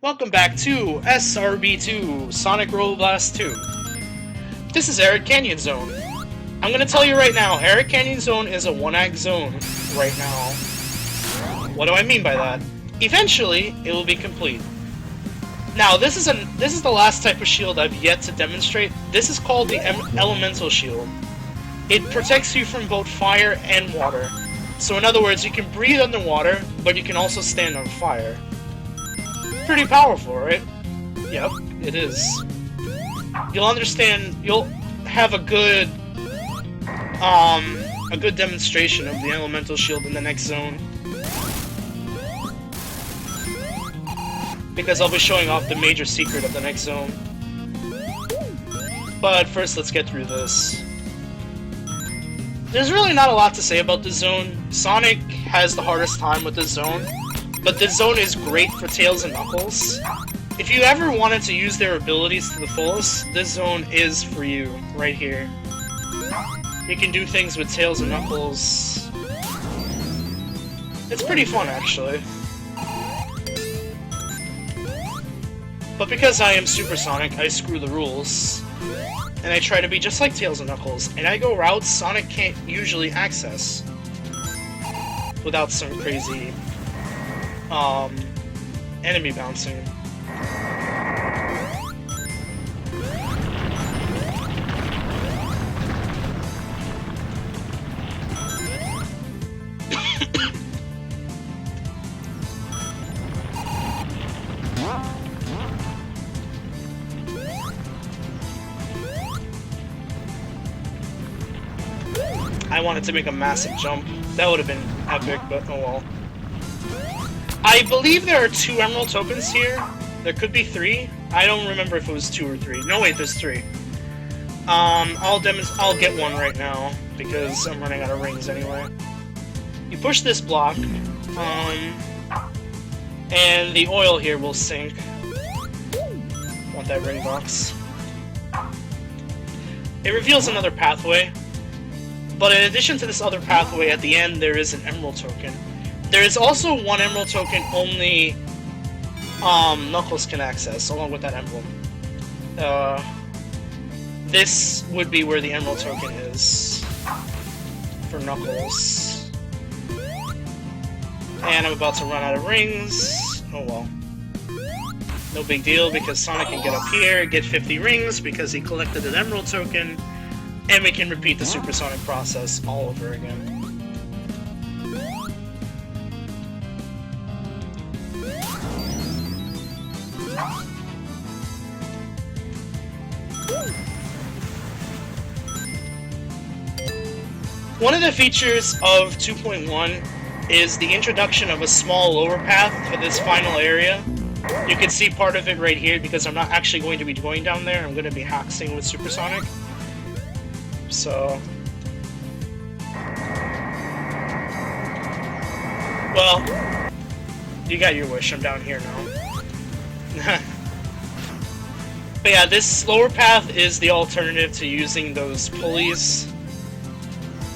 Welcome back to SRB2, Sonic Roll Blast 2. This is Arid Canyon Zone. I'm gonna tell you right now, Arid Canyon Zone is a one-act zone right now. What do I mean by that? Eventually, it will be complete. Now, this is the last type of shield I've yet to demonstrate. This is called the Elemental Shield. It protects you from both fire and water. So in other words, you can breathe underwater, but you can also stand on fire. Pretty powerful, right? Yep, it is. You'll understand, you'll have a good demonstration of the Elemental Shield in the next zone. Because I'll be showing off the major secret of the next zone. But first, let's get through this. There's really not a lot to say about this zone. Sonic has the hardest time with this zone, but this zone is great for Tails and Knuckles. If you ever wanted to use their abilities to the fullest, this zone is for you, right here. You can do things with Tails and Knuckles. It's pretty fun, actually. But because I am Super Sonic, I screw the rules. And I try to be just like Tails and Knuckles, and I go routes Sonic can't usually access. Without some crazy, enemy bouncing. I wanted to make a massive jump. That would have been epic, but oh well. I believe there are 2 emerald tokens here. There could be 3. I don't remember if it was 2 or 3. No, wait, there's 3. I'll get one right now because I'm running out of rings anyway. You push this block, and the oil here will sink. Want that ring box? It reveals another pathway. But in addition to this other pathway, at the end there is an emerald token. There is also one emerald token only Knuckles can access, along with that emblem. This would be where the emerald token is for Knuckles. And I'm about to run out of rings. Oh well. No big deal, because Sonic can get up here, get 50 rings because he collected an emerald token. And we can repeat the supersonic process all over again. One of the features of 2.1 is the introduction of a small lower path for this final area. You can see part of it right here because I'm not actually going to be going down there. I'm going to be haxing with supersonic. So, well, you got your wish, I'm down here now. But yeah, this lower path is the alternative to using those pulleys.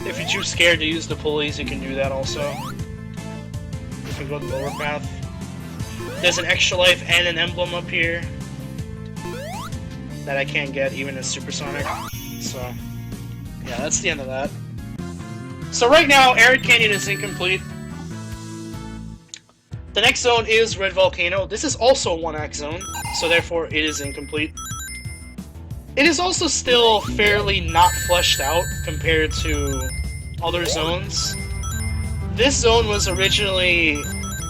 If you're too scared to use the pulleys, you can do that also. You can go to the lower path. There's an extra life and an emblem up here that I can't get even as supersonic, so... yeah, that's the end of that. So right now, Arid Canyon is incomplete. The next zone is Red Volcano. This is also a one-act zone, so therefore it is incomplete. It is also still fairly not fleshed out compared to other zones. This zone was originally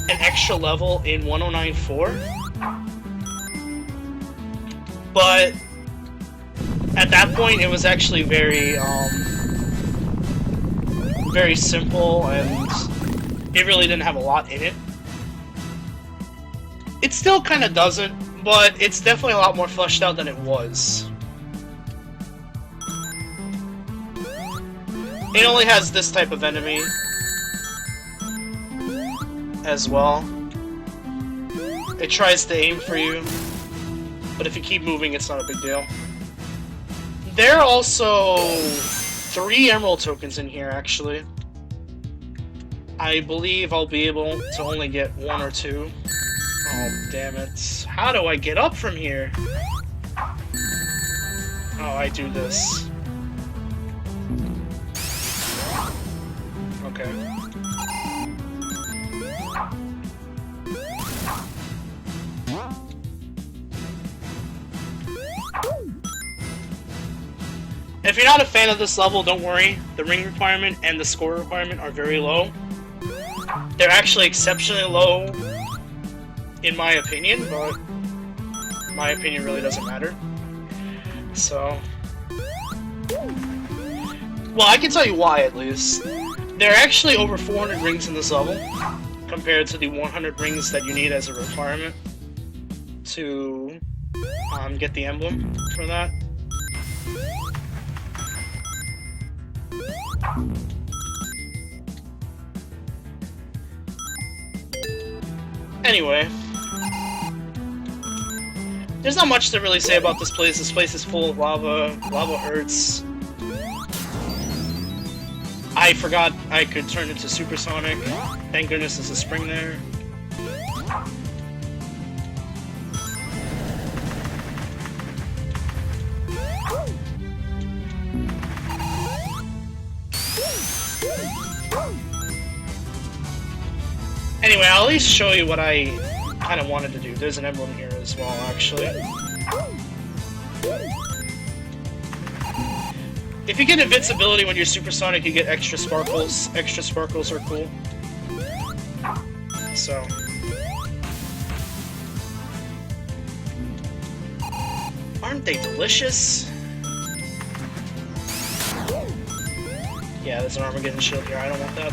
an extra level in 109.4, but at that point, it was actually very simple, and it really didn't have a lot in it. It still kind of doesn't, but it's definitely a lot more fleshed out than it was. It only has this type of enemy as well. It tries to aim for you, but if you keep moving, it's not a big deal. There are also 3 emerald tokens in here, actually. I believe I'll be able to only get 1 or 2. Oh, damn it. How do I get up from here? Oh, I do this. Okay. If you're not a fan of this level, don't worry. The ring requirement and the score requirement are very low. They're actually exceptionally low, in my opinion, but my opinion really doesn't matter. So... well, I can tell you why, at least. There are actually over 400 rings in this level, compared to the 100 rings that you need as a requirement to get the emblem for that. Anyway, there's not much to really say about this place. This place is full of lava. Lava hurts. I forgot I could turn into supersonic. Thank goodness there's a spring there. Anyway, I'll at least show you what I kind of wanted to do. There's an emblem here as well, actually. If you get invincibility when you're supersonic, you get extra sparkles. Extra sparkles are cool. So... aren't they delicious? Yeah, there's an Armageddon shield here. I don't want that.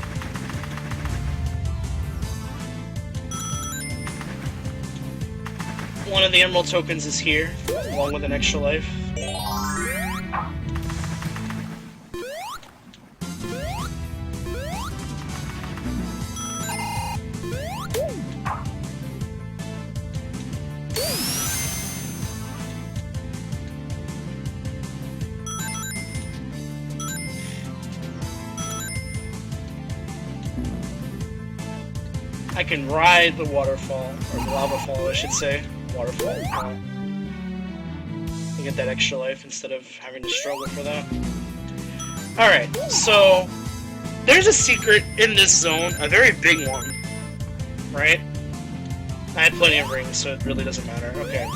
One of the emerald tokens is here, along with an extra life. I can ride the waterfall, or the lava fall, I should say. Waterfall. You get that extra life instead of having to struggle for that. Alright, so there's a secret in this zone, a very big one, right? I had plenty of rings, so it really doesn't matter. Okay.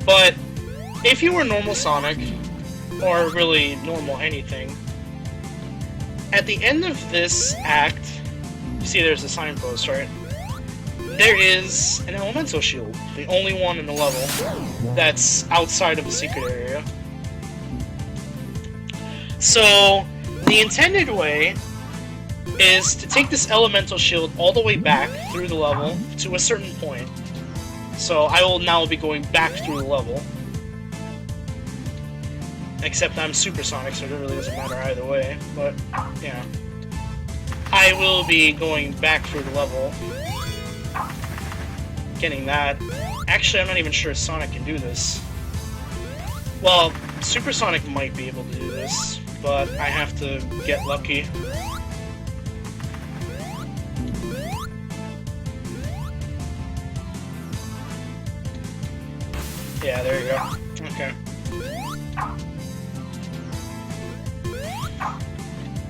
But if you were normal Sonic, or really normal anything, at the end of this act, you see there's a signpost, right? There is an elemental shield, the only one in the level that's outside of the secret area. So, the intended way is to take this elemental shield all the way back through the level to a certain point. So, I will now be going back through the level. Except I'm supersonic, so it really doesn't matter either way, but, yeah. I will be going back through the level. Getting that. Actually, I'm not even sure Sonic can do this. Well, Supersonic might be able to do this, but I have to get lucky. Yeah, there you go. Okay.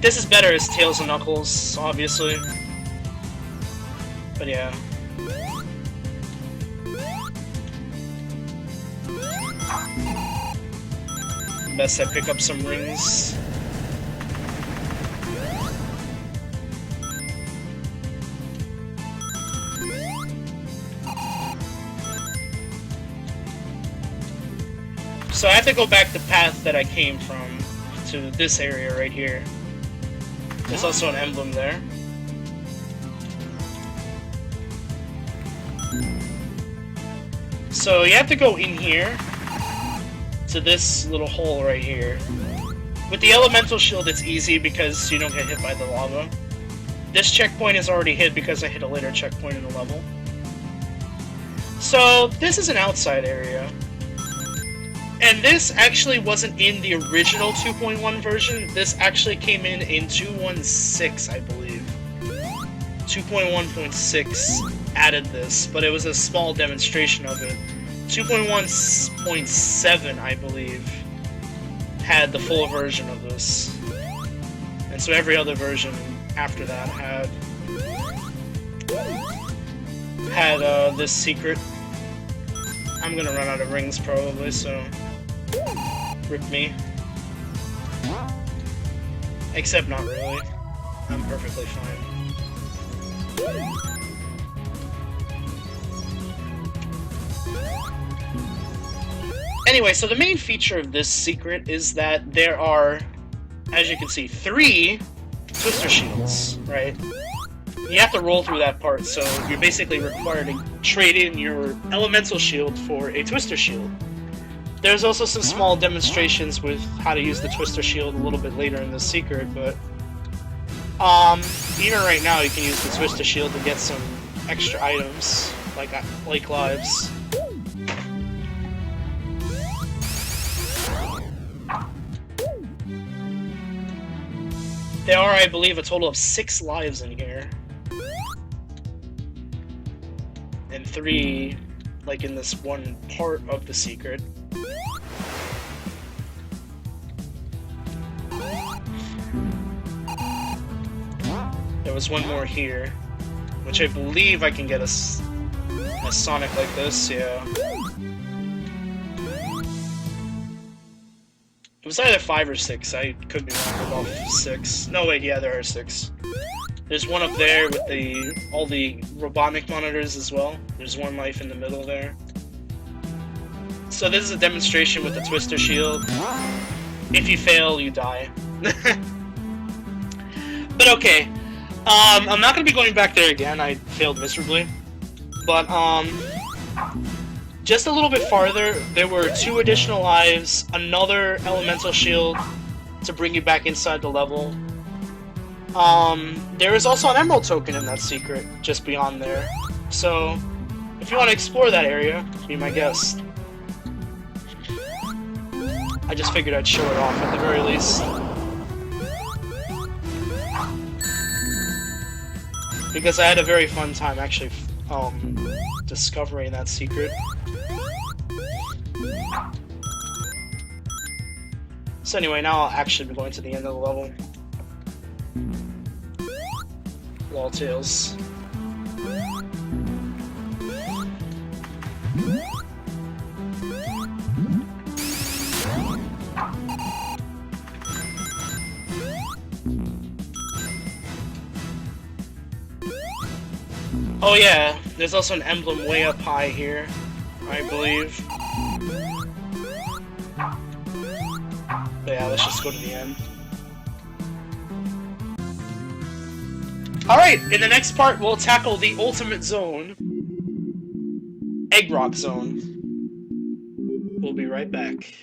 This is better as Tails and Knuckles, obviously. But yeah. Best I pick up some rings. So I have to go back the path that I came from to this area right here. There's also an emblem there. So you have to go in here to this little hole right here. With the elemental shield it's easy because you don't get hit by the lava. This checkpoint is already hit because I hit a later checkpoint in the level. So this is an outside area. And this actually wasn't in the original 2.1 version. This actually came in 2.16, I believe. 2.1.6. added this, but it was a small demonstration of it. 2.1.7, I believe, had the full version of this. And so every other version after that had this secret. I'm gonna run out of rings probably, so rip me. Except not really. I'm perfectly fine. Anyway, so the main feature of this secret is that there are, as you can see, 3 Twister Shields, right? You have to roll through that part, so you're basically required to trade in your Elemental Shield for a Twister Shield. There's also some small demonstrations with how to use the Twister Shield a little bit later in the secret, but even right now you can use the Twister Shield to get some extra items, like lives. There are, I believe, a total of 6 lives in here. And 3, like, in this one part of the secret. There was one more here, which I believe I can get a Sonic like this, yeah. It was either 5 or 6, I could be wrong about 6. No, wait, yeah, there are 6. There's one up there with all the robotic monitors as well. There's 1 life in the middle there. So this is a demonstration with the Twister Shield. If you fail, you die. But okay, I'm not going to be going back there again, I failed miserably. But, just a little bit farther, there were 2 additional lives, another Elemental Shield to bring you back inside the level. There is also an Emerald Token in that secret, just beyond there. So, if you want to explore that area, be my guest. I just figured I'd show it off at the very least. Because I had a very fun time actually, discovering that secret. So anyway, now I'll actually be going to the end of the level. Wall Tails. Oh yeah, there's also an emblem way up high here, I believe. But yeah, let's just go to the end. Alright, in the next part we'll tackle the ultimate zone, Egg Rock Zone. We'll be right back.